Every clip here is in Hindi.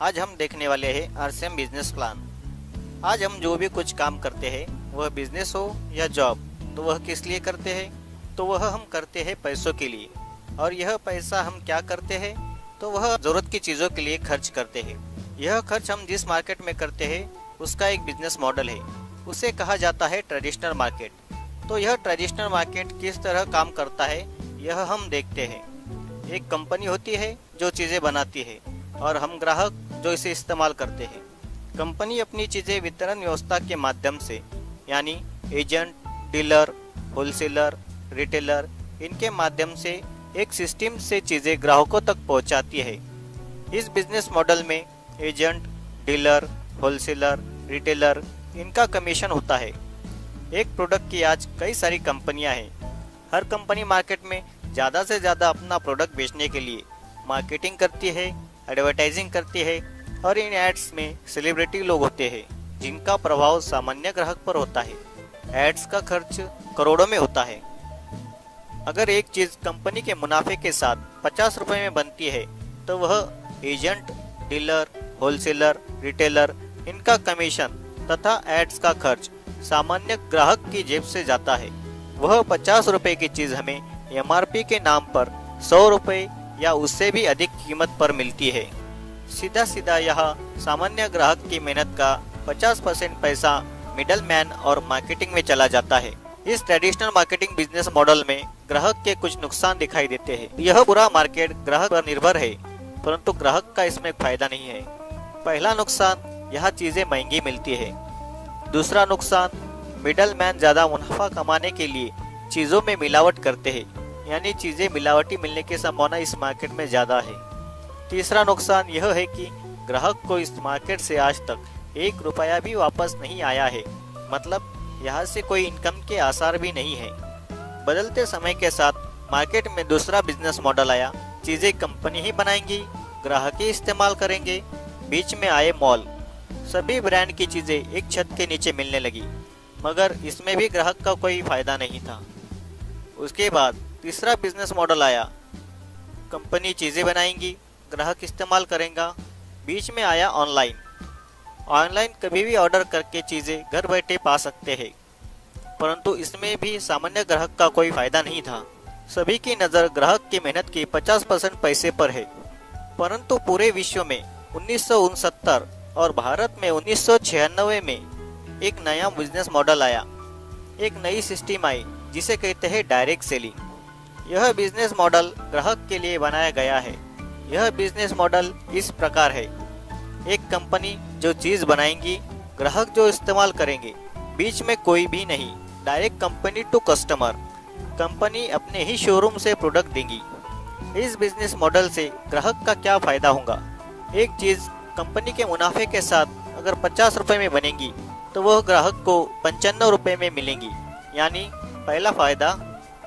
आज हम देखने वाले हैं आरसीएम बिजनेस प्लान। आज हम जो भी कुछ काम करते हैं, वह बिजनेस हो या जॉब, तो वह किस लिए करते हैं? तो वह हम करते हैं पैसों के लिए। और यह पैसा हम क्या करते हैं? तो वह जरूरत की चीज़ों के लिए खर्च करते हैं। यह खर्च हम जिस मार्केट में करते हैं उसका एक बिजनेस मॉडल है, उसे कहा जाता है ट्रेडिशनल मार्केट। तो यह ट्रेडिशनल मार्केट किस तरह काम करता है, यह हम देखते हैं। एक कंपनी होती है जो चीज़ें बनाती है और हम ग्राहक जो इसे इस्तेमाल करते हैं। कंपनी अपनी चीज़ें वितरण व्यवस्था के माध्यम से, यानी एजेंट, डीलर, होलसेलर, रिटेलर, इनके माध्यम से एक सिस्टम से चीज़ें ग्राहकों तक पहुंचाती है। इस बिजनेस मॉडल में एजेंट, डीलर, होलसेलर, रिटेलर, इनका कमीशन होता है। एक प्रोडक्ट की आज कई सारी कंपनियां हैं। हर कंपनी मार्केट में ज़्यादा से ज़्यादा अपना प्रोडक्ट बेचने के लिए मार्केटिंग करती है, एडवर्टाइजिंग करती है और इन एड्स में सेलिब्रिटी लोग होते हैं जिनका प्रभाव सामान्य ग्राहक पर होता है। एड्स का खर्च करोड़ों में होता है। अगर एक चीज़ कंपनी के मुनाफे के साथ 50 रुपए में बनती है तो वह एजेंट, डीलर, होलसेलर, रिटेलर, इनका कमीशन तथा एड्स का खर्च सामान्य ग्राहक की जेब से जाता है। वह 50 रुपए की चीज़ हमें एमआरपी के नाम पर 100 रुपए या उससे भी अधिक कीमत पर मिलती है। सीधा सीधा यह सामान्य ग्राहक की मेहनत का 50% पैसा मिडल मैन और मार्केटिंग में चला जाता है। इस ट्रेडिशनल मार्केटिंग बिजनेस मॉडल में ग्राहक के कुछ नुकसान दिखाई देते हैं। यह पूरा मार्केट ग्राहक पर निर्भर है, परंतु ग्राहक का इसमें फायदा नहीं है। पहला नुकसान, यह चीजें महंगी मिलती है। दूसरा नुकसान, मिडल मैन ज्यादा मुनाफा कमाने के लिए चीजों में मिलावट करते हैं, यानी चीजें मिलावटी मिलने की संभावना इस मार्केट में ज्यादा है। तीसरा नुकसान यह है कि ग्राहक को इस मार्केट से आज तक 1 रुपया भी वापस नहीं आया है, मतलब यहाँ से कोई इनकम के आसार भी नहीं है। बदलते समय के साथ मार्केट में दूसरा बिजनेस मॉडल आया। चीजें कंपनी ही बनाएंगी, ग्राहक ही इस्तेमाल करेंगे। बीच में आए मॉल, सभी ब्रांड की चीजें एक छत के नीचे मिलने लगी, मगर इसमें भी ग्राहक का कोई फायदा नहीं था। उसके बाद तीसरा बिजनेस मॉडल आया। कंपनी चीजें बनाएंगी, ग्राहक इस्तेमाल करेगा। बीच में आया ऑनलाइन। ऑनलाइन कभी भी ऑर्डर करके चीजें घर बैठे पा सकते हैं, परंतु इसमें भी सामान्य ग्राहक का कोई फायदा नहीं था। सभी की नज़र ग्राहक की मेहनत की 50% पैसे पर है। परंतु पूरे विश्व में 1969 और भारत में 1996 में एक नया बिजनेस मॉडल आया। एक नई सिस्टम आई जिसे कहते हैं डायरेक्ट सेलिंग। यह बिजनेस मॉडल ग्राहक के लिए बनाया गया है। यह बिजनेस मॉडल इस प्रकार है। एक कंपनी जो चीज़ बनाएंगी, ग्राहक जो इस्तेमाल करेंगे, बीच में कोई भी नहीं। Direct company to customer. Company अपने ही शोरूम से प्रोडक्ट देंगी। इस बिजनेस मॉडल से ग्राहक का क्या फायदा होगा? एक चीज़ कंपनी के मुनाफे के साथ अगर 50 रुपए में बनेगी तो वह ग्राहक को 95 रुपए में मिलेंगी। यानी पहला फायदा,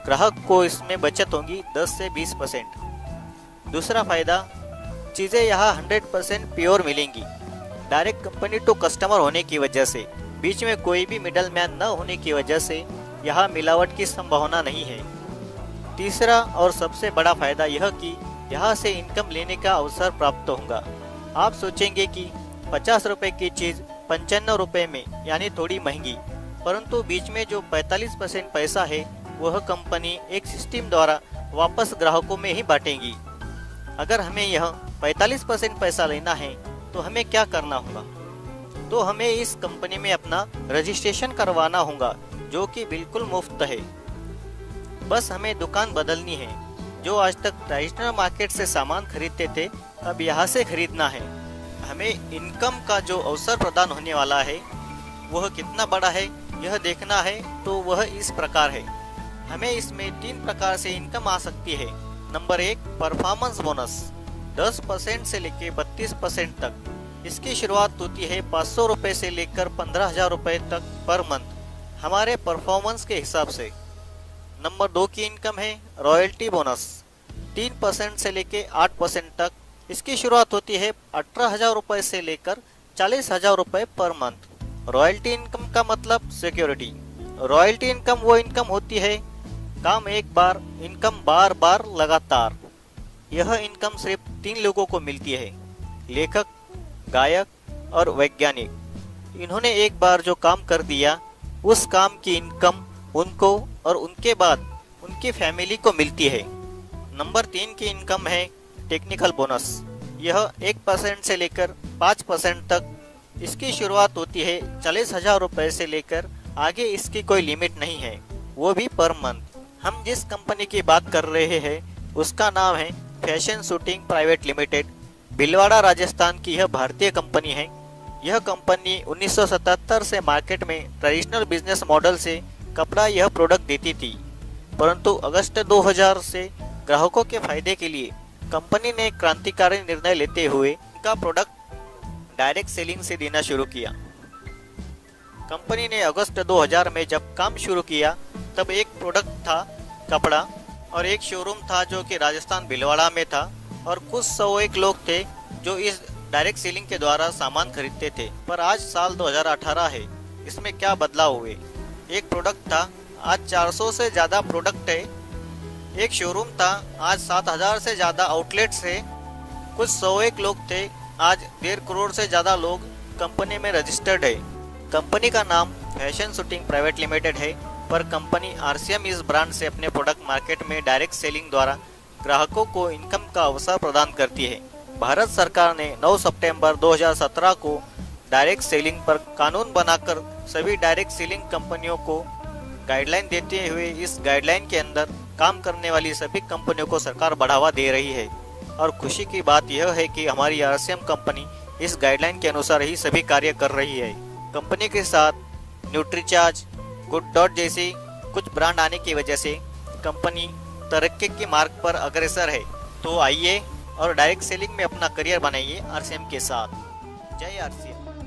ग्राहक को इसमें बचत होगी 10 से 20%। दूसरा फायदा, चीज़ें यहाँ 100% प्योर मिलेंगी। डायरेक्ट कंपनी टू कस्टमर होने की वजह से, बीच में कोई भी मिडल मैन न होने की वजह से यहाँ मिलावट की संभावना नहीं है। तीसरा और सबसे बड़ा फायदा यह कि यहाँ से इनकम लेने का अवसर प्राप्त होगा। आप सोचेंगे कि 50 रुपए की चीज़ 95 रुपए में, यानी थोड़ी महंगी, परंतु बीच में जो 45% पैसा है वह कंपनी एक सिस्टम द्वारा वापस ग्राहकों में ही बांटेगी। अगर हमें यह 45% पैसा लेना है तो हमें क्या करना होगा? तो हमें इस कंपनी में अपना रजिस्ट्रेशन करवाना होगा, जो कि बिल्कुल मुफ्त है। बस हमें दुकान बदलनी है। जो आज तक ट्रेडिशनल मार्केट से सामान खरीदते थे, अब यहाँ से खरीदना है। हमें इनकम का जो अवसर प्रदान होने वाला है वह कितना बड़ा है यह देखना है। तो वह इस प्रकार है। हमें इसमें 3 प्रकार से इनकम आ सकती है। नंबर 1, परफॉर्मेंस बोनस 10% से लेकर 32% तक। इसकी शुरुआत होती है 500 रुपए से लेकर 15,000 रुपए तक पर मंथ, हमारे परफॉर्मेंस के हिसाब से। नंबर 2 की इनकम है रॉयल्टी बोनस 3% से लेकर 8% तक। इसकी शुरुआत होती है 18,000 रुपए से लेकर 40,000 रुपए पर मंथ। रॉयल्टी इनकम का मतलब सिक्योरिटी। रॉयल्टी इनकम वो इनकम होती है, काम एक बार, इनकम बार बार लगातार। यह इनकम सिर्फ 3 लोगों को मिलती है, लेखक, गायक और वैज्ञानिक। इन्होंने एक बार जो काम कर दिया उस काम की इनकम उनको और उनके बाद उनकी फैमिली को मिलती है। नंबर 3 की इनकम है टेक्निकल बोनस। यह 1% से लेकर 5% तक इसकी शुरुआत होती है। 40,000 रुपए से लेकर आगे इसकी कोई लिमिट नहीं है, वो भी पर मंथ। हम जिस कंपनी की बात कर रहे हैं उसका नाम है fashion shooting private limited. Bhilwara Rajasthan की यह भारतीय कंपनी है। यह कंपनी 1977 से मार्केट में ट्रेडिशनल बिजनेस मॉडल से कपड़ा यह प्रोडक्ट देती थी, परंतु अगस्त 2000 से ग्राहकों के फायदे के लिए कंपनी ने क्रांतिकारी निर्णय लेते हुए इनका प्रोडक्ट डायरेक्ट सेलिंग से देना शुरू किया। कंपनी ने अगस्त 2000 में जब काम शुरू किया तब एक प्रोडक्ट था कपड़ा और एक शोरूम था जो कि राजस्थान भीलवाड़ा में था, और कुछ 101 लोग थे जो इस डायरेक्ट सेलिंग के द्वारा सामान खरीदते थे। पर आज साल 2018 है, इसमें क्या बदलाव हुए? एक प्रोडक्ट था, आज 400 से ज़्यादा प्रोडक्ट है। एक शोरूम था, आज 7000 से ज़्यादा आउटलेट्स है। कुछ 101 लोग थे, आज 1.5 करोड़ से ज़्यादा लोग कंपनी में रजिस्टर्ड है। कंपनी का नाम फैशन शूटिंग प्राइवेट लिमिटेड है, पर कंपनी RCM इस ब्रांड से अपने प्रोडक्ट मार्केट में डायरेक्ट सेलिंग द्वारा ग्राहकों को इनकम का अवसर प्रदान करती है। भारत सरकार ने 9 सितंबर 2017 को डायरेक्ट सेलिंग पर कानून बनाकर सभी डायरेक्ट सेलिंग कंपनियों को गाइडलाइन देते हुए इस गाइडलाइन के अंदर काम करने वाली सभी कंपनियों को सरकार बढ़ावा दे रही है। और खुशी की बात यह है कि हमारी RCM कंपनी इस गाइडलाइन के अनुसार ही सभी कार्य कर रही है। कंपनी के साथ न्यूट्रीचार्ज, गुड डॉट जैसी कुछ ब्रांड आने की वजह से कंपनी तरक्की के मार्ग पर अग्रसर है। तो आइए और डायरेक्ट सेलिंग में अपना करियर बनाइए RCM के साथ। जय RCM।